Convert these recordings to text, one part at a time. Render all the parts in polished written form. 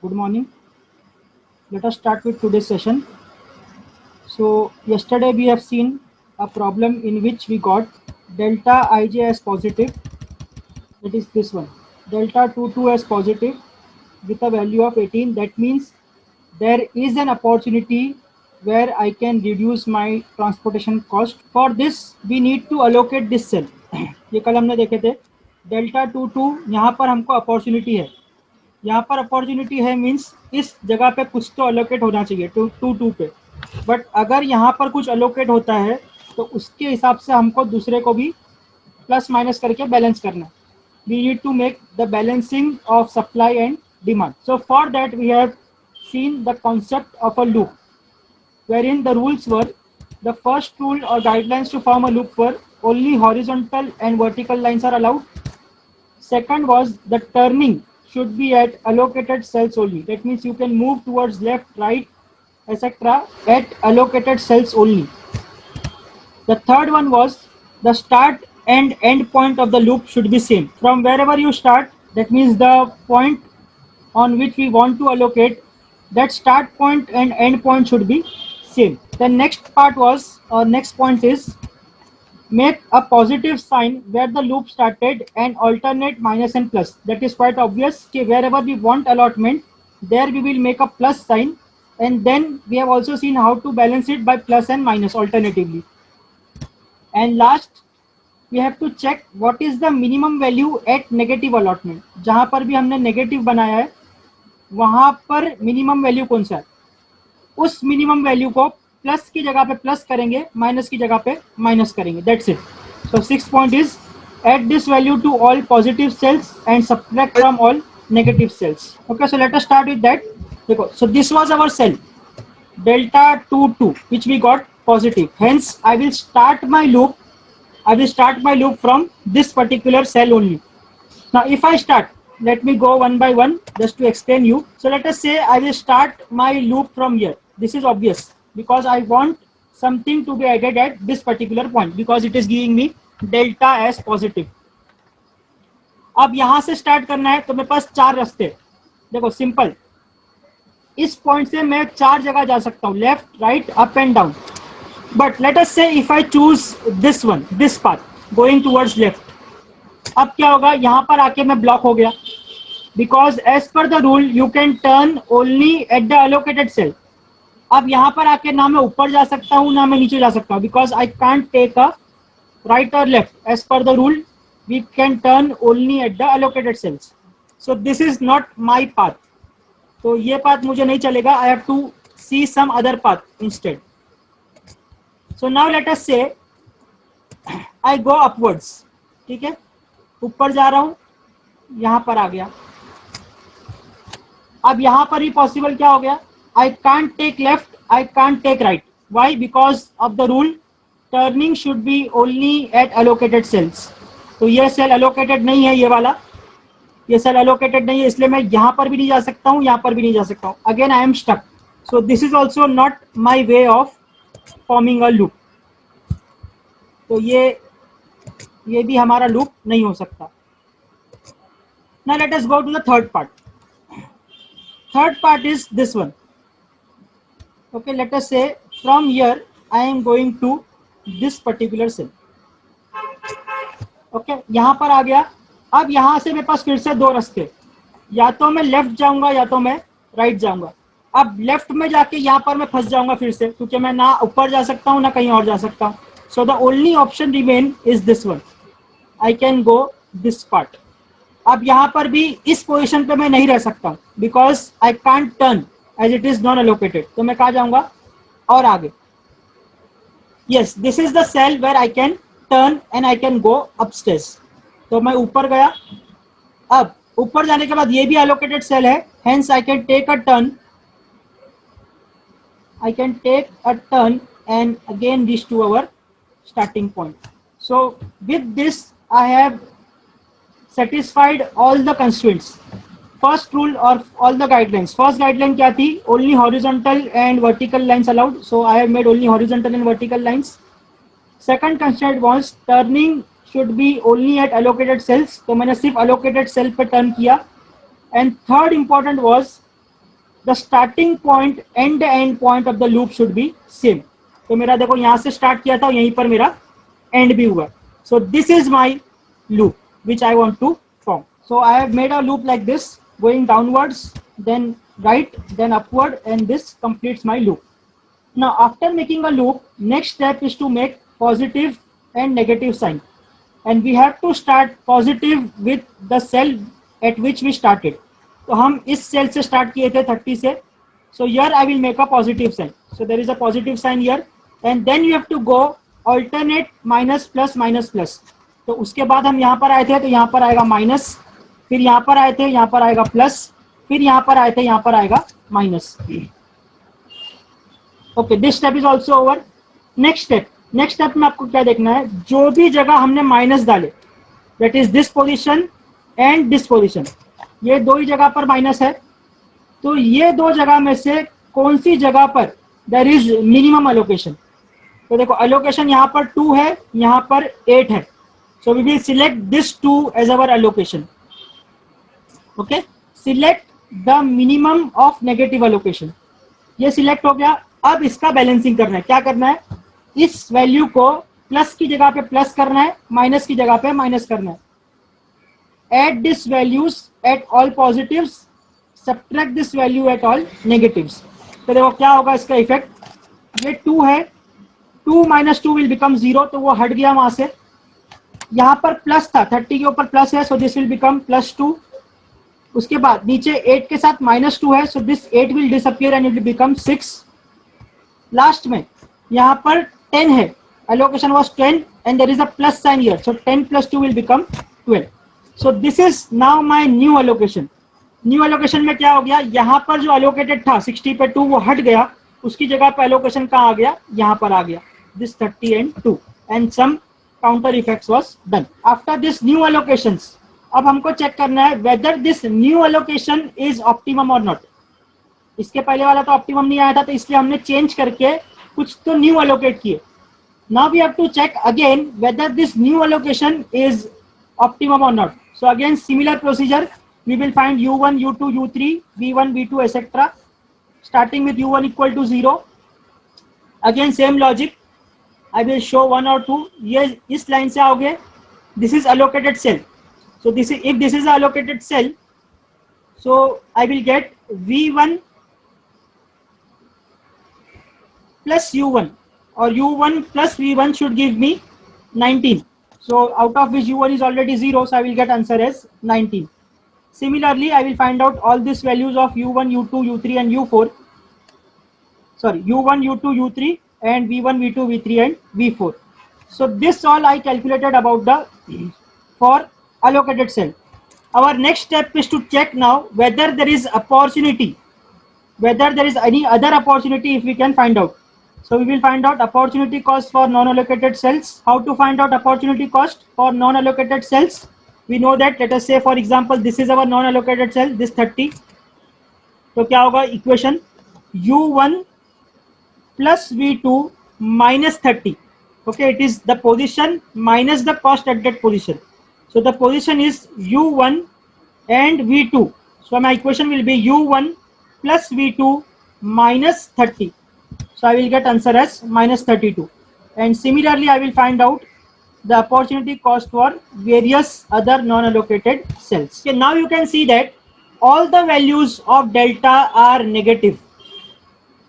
Good morning. Let us start with today's session. So, yesterday we have seen a problem in which we got delta ij as positive, that is this one, delta 22 as positive with a value of 18. That means there is an opportunity where I can reduce my transportation cost. For this, we need to allocate this cell. ये कल हमने देखे थे delta 22, यहाँ पर हमको opportunity है, यहाँ पर अपॉर्चुनिटी है मीन्स इस जगह पे कुछ तो अलोकेट होना चाहिए टू पे, बट अगर यहाँ पर कुछ अलोकेट होता है तो उसके हिसाब से हमको दूसरे को भी प्लस माइनस करके बैलेंस करना. We need to make the balancing of supply and demand. So for that we have seen the concept of a loop, wherein the rules were, the first rule or guidelines to form a loop were only horizontal and vertical lines are allowed. Second was the turning should be at allocated cells only. That means you can move towards left, right, etc. at allocated cells only. The third one was the start and end point of the loop should be same. From wherever you start, that means the point on which we want to allocate, that start point and end point should be same. The next part was, next point is, make a positive sign where the loop started and alternate minus and plus. That is quite obvious. Okay, wherever we want allotment, there we will make a plus sign, and then we have also seen how to balance it by plus and minus alternatively. And last, we have to check what is the minimum value at negative allotment. जहाँ पर भी हमने negative बनाया है वहां पर minimum value कौन सा है, उस मिनिमम वैल्यू को प्लस की जगह पे प्लस करेंगे, माइनस की जगह पे माइनस करेंगे. That's it. So 6 point is add this value to all positive cells and subtract from all negative cells. Okay, so let us start with that. देखो, so this was our cell delta 22 which we got positive. Hence I will start my loop from this particular cell only. Now if I start, let me go one by one just to explain you. So let us say I will start my loop from here. This is obvious because I want something to be added at this particular point because it is giving me delta as positive. अब यहां से start करना है तो मेरे पास चार रास्ते. देखो सिंपल, इस पॉइंट से मैं चार जगह जा सकता हूं, left, right, up and down. But let us say if I choose this one, this path going towards left, अब क्या होगा, यहां पर आके मैं ब्लॉक हो गया because as per the rule you can turn only at the allocated cell. अब यहां पर आके ना मैं ऊपर जा सकता हूं ना मैं नीचे जा सकता हूं because I can't take a right और left. As per the rule we can turn only at the allocated cells. So this is not my path. तो ये पाथ मुझे नहीं चलेगा. I have to see some other path instead. So now let us say I go upwards. ठीक है, ऊपर जा रहा हूं, यहां पर आ गया. अब यहां पर ही पॉसिबल क्या हो गया, I can't take left, I can't take right. Why? Because of the rule turning should be only at allocated cells. तो ये सेल एलोकेटेड नहीं है, ये वाला, ये सेल एलोकेटेड नहीं है, इसलिए मैं यहां पर भी नहीं जा सकता हूं, यहां पर भी नहीं जा सकता हूं. Again I am stuck. So this is also not my way of forming a loop. तो ये भी हमारा लूप नहीं हो सकता. Now let us go to the third part. Third part is this one. Okay, let us say from here I am going to this particular cell. Okay, यहाँ पर आ गया. अब यहाँ से मेरे पास फिर से दो रास्ते, या तो मैं लेफ्ट जाऊंगा या तो मैं राइट जाऊंगा. अब लेफ्ट में जाके यहाँ पर मैं फंस जाऊंगा फिर से, क्योंकि मैं ना ऊपर जा सकता हूँ ना कहीं और जा सकता हूँ. So the only option remain is this one. I can go this part. अब यहाँ पर भी इस पोजीशन पे मैं नहीं रह सकता हूँ because I can't turn as it is non allocated. तो मैं कहा जाऊंगा और आगे. Yes, this is the cell where I can turn and I can go upstairs. तो मैं ऊपर गया. अब ऊपर जाने के बाद ये भी एलोकेटेड सेल है, hence I can take a turn, I can take a turn and again reach to our starting point. So with this I have satisfied all the constraints. First rule or all the guidelines. First guideline क्या थी? Only horizontal and vertical lines allowed. So I have made only horizontal and vertical lines. Second constraint was turning should be only at allocated cells. तो मैंने सिर्फ allocated cell पे turn किया. And third important was the starting point and the end point of the loop should be same. तो मेरा देखो यहाँ से स्टार्ट किया था, यहीं पर मेरा एंड भी हुआ. So this is my loop which I want to form. So I have made a loop like this, going downwards, then right, then upward, and this completes my loop. Now after making a loop, next step is to make positive and negative sign, and we have to start positive with the cell at which we started. तो हम इस cell से start किए थे 30 से. So here I will make a positive sign. So there is a positive sign here, and then you have to go alternate minus plus minus plus. तो उसके बाद हम यहाँ पर आए थे, तो यहाँ पर आएगा माइनस, फिर यहाँ पर आए थे, यहाँ पर आएगा प्लस, फिर यहाँ पर आए थे, यहाँ पर आएगा minus. Okay, this step is also over. Next step में आपको क्या देखना है, जो भी जगह हमने माइनस डाले, that is this position and this position, ये दो ही जगह पर माइनस है. तो ये दो जगह में से कौन सी जगह पर देयर इज मिनिमम अलोकेशन. तो देखो अलोकेशन यहाँ पर 2 है, यहाँ पर 8 है. So we will select this 2 as our allocation. Okay, select the minimum of negative allocation. ये सिलेक्ट हो गया. अब इसका बैलेंसिंग करना है. क्या करना है, इस वैल्यू को प्लस की जगह पे प्लस करना है, माइनस की जगह पे माइनस करना है. Add these values at all positives, subtract this value at all negatives. तो देखो क्या होगा इसका इफेक्ट. ये 2 है, 2 minus 2 will become 0, तो वो हट गया वहां से. यहाँ पर प्लस था, 30 के ऊपर प्लस है, सो दिस विल बिकम +2. उसके बाद नीचे 8 के साथ -2 है, so this 8 will disappear and it will become 6. Last में यहाँ पर 10 है, allocation was 10 and there is a plus sign here, so 10 plus 2 will become 12. So this is now my new allocation. New allocation में क्या हो गया, यहाँ पर जो allocated था 60 पे 2 वो हट गया, उसकी जगह पे allocation कहाँ आ गया, यहाँ पर आ गया, this 30 and 2, and some counter effects was done. After this new allocations, अब हमको चेक करना है whether this new allocation is optimum or not. इसके पहले वाला तो ऑप्टिमम नहीं आया था, तो इसलिए हमने चेंज करके कुछ तो न्यू allocate किए. Now we have to check again whether this new allocation is optimum or not. So again similar procedure, we will find u1, u2, u3, v1, v2 etc. starting with u1 equal to 0. Again same logic, I will show 1 or 2. ये इस line से आओगे, this is allocated cell. So this is, if this is allocated cell, so I will get v1 plus u1, or u1 plus v1 should give me 19. So out of which u1 is already 0, so I will get answer as 19. Similarly, I will find out all these values of u1, u2, u3 and u4. Sorry, u1, u2, u3 and v1, v2, v3 and v4. So this all I calculated about the for allocated cell. Our next step is to check now whether there is opportunity, whether there is any other opportunity if we can find out. So we will find out opportunity cost for non-allocated cells. How to find out opportunity cost for non-allocated cells? We know that, let us say for example this is our non-allocated cell, this 30. तो क्या होगा equation, u1 plus v2 minus 30. Okay, it is the position minus the cost at that position. So the position is u1 and v2. So my equation will be u1 plus v2 minus 30. So I will get answer as -32. And similarly, I will find out the opportunity cost for various other non-allocated cells. Okay, now you can see that all the values of delta are negative.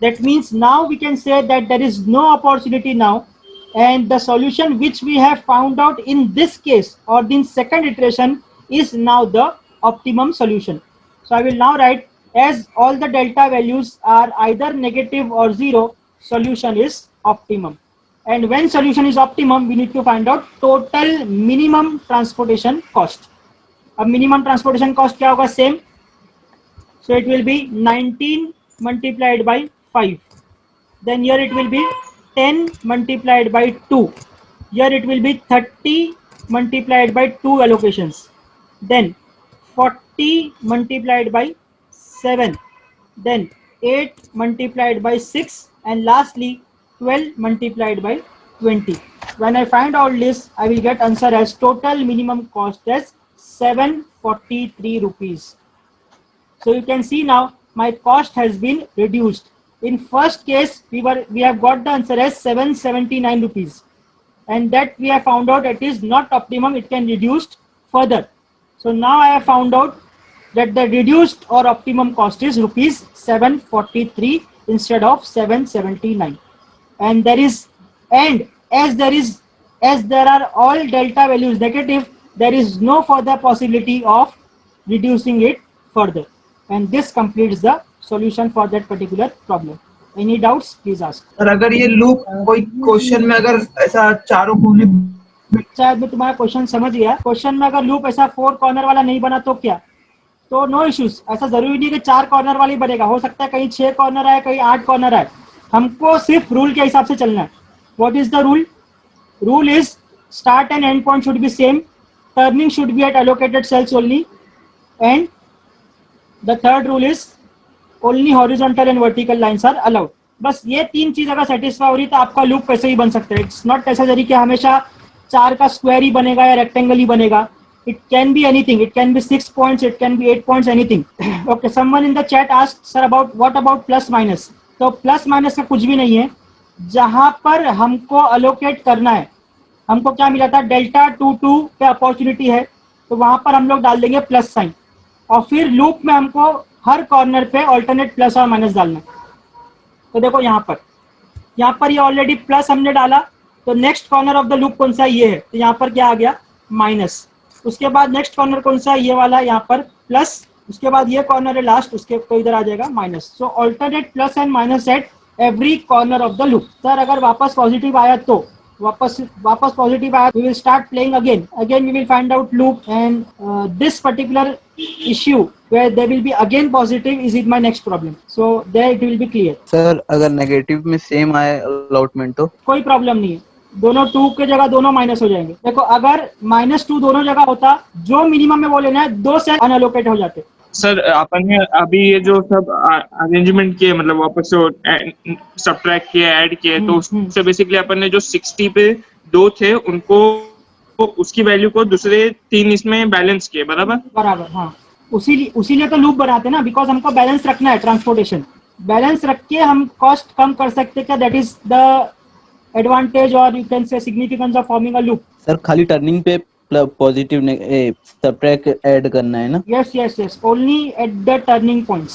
That means now we can say that there is no opportunity now, and the solution which we have found out in this case or in second iteration is now the optimum solution. So I will now write, as all the delta values are either negative or 0, solution is optimum. And when solution is optimum, we need to find out total minimum transportation cost. अब minimum transportation cost क्या होगा, same. So it will be 19 multiplied by 5. Then here it will be 10 multiplied by 2. Here it will be 30 multiplied by 2 allocations. Then 40 multiplied by 7. Then 8 multiplied by 6. And lastly 12 multiplied by 20. When I find all this, I will get answer as total minimum cost as 743 rupees. So you can see now my cost has been reduced. In first case, we have got the answer as 779 rupees, and that we have found out it is not optimum, it can reduced further. So now I have found out that the reduced or optimum cost is rupees 743 instead of 779. And there is, and as there are all delta values negative, there is no further possibility of reducing it further, and this completes the solution for that particular problem. Any doubts, please ask. Sir अगर ये loop कोई question में अगर ऐसा चारों कोने शायद मैं तुम्हारा क्वेश्चन समझ गया। क्वेश्चन में अगर लूप ऐसा 4 कॉर्नर वाला नहीं बना तो क्या? तो नो इश्यूज, ऐसा जरूरी नहीं कि 4 कॉर्नर वाली बनेगा, हो सकता है कहीं 6 कॉर्नर आए, कहीं 8 कॉर्नर आए। हमको सिर्फ रूल के हिसाब से चलना है। What is the rule? Rule is start and end point should be same, turning should be at allocated cells only, and the third rule is only horizontal and vertical lines are allowed. बस ये 3 चीज अगर satisfy हो रही तो आपका loop कैसे ही बन सकता है। इट्स नॉट नेसेसरी कि हमेशा 4 का स्क्वायर ही बनेगा या रेक्टेंगल ही बनेगा। It can be anything, it can be 6 points, it can be 8 points, anything. Okay, someone in the chat asked sir about what about plus minus. तो प्लस माइनस का कुछ भी नहीं है। जहां पर हमको अलोकेट करना है, हमको क्या मिला था, डेल्टा 2 पे अपॉर्चुनिटी है, तो वहां पर हम लोग डाल देंगे प्लस साइन, और फिर लूप में हमको हर कॉर्नर पे ऑल्टरनेट प्लस और माइनस डालना है। तो देखो यहाँ पर ये ऑलरेडी प्लस हमने डाला, तो next corner of the loop कौन सा है? ये है, तो यहाँ पर क्या आ गया? माइनस। उसके बाद नेक्स्ट कॉर्नर कौन सा है? ये वाला, यहाँ पर प्लस। उसके बाद ये कॉर्नर है लास्ट, उसके तो इधर आ जाएगा minus. So alternate plus and minus at every corner of the loop. Sir अगर वापस पॉजिटिव आया तो वापस पॉजिटिव आया, we will start playing again we will find out loop, and this particular issue where there will be again positive is in my next problem, so there it will be clear. Sir अगर negative में same आए allotment तो कोई problem नहीं है, दोनों 2 के जगह दोनों माइनस हो जाएंगे। देखो अगर -2 दोनों जगह होता, जो मिनिमम में वो लेना है, 2 सेल अनअलोकेट हो जाते। सर अपन ने अभी ये जो सब अरेंजमेंट किए, मतलब वापस से सब्ट्रैक्ट किए, ऐड किए, तो उससे बेसिकली अपन ने जो 60 पे 2 थे उनको, तो उसकी वैल्यू को दूसरे 3 इसमें बैलेंस किए, बराबर। हाँ, उसीलिए तो लूप बनाते ना, बिकॉज हमको बैलेंस रखना है। ट्रांसपोर्टेशन बैलेंस रख के हम कॉस्ट कम कर सकते हैं क्या? दैट इज द एडवांटेज और you can say significance of forming a loop. Sir खाली टर्निंग पे पॉजिटिव सब्ट्रैक्ट ऐड करना है ना? yes, only at the turning points.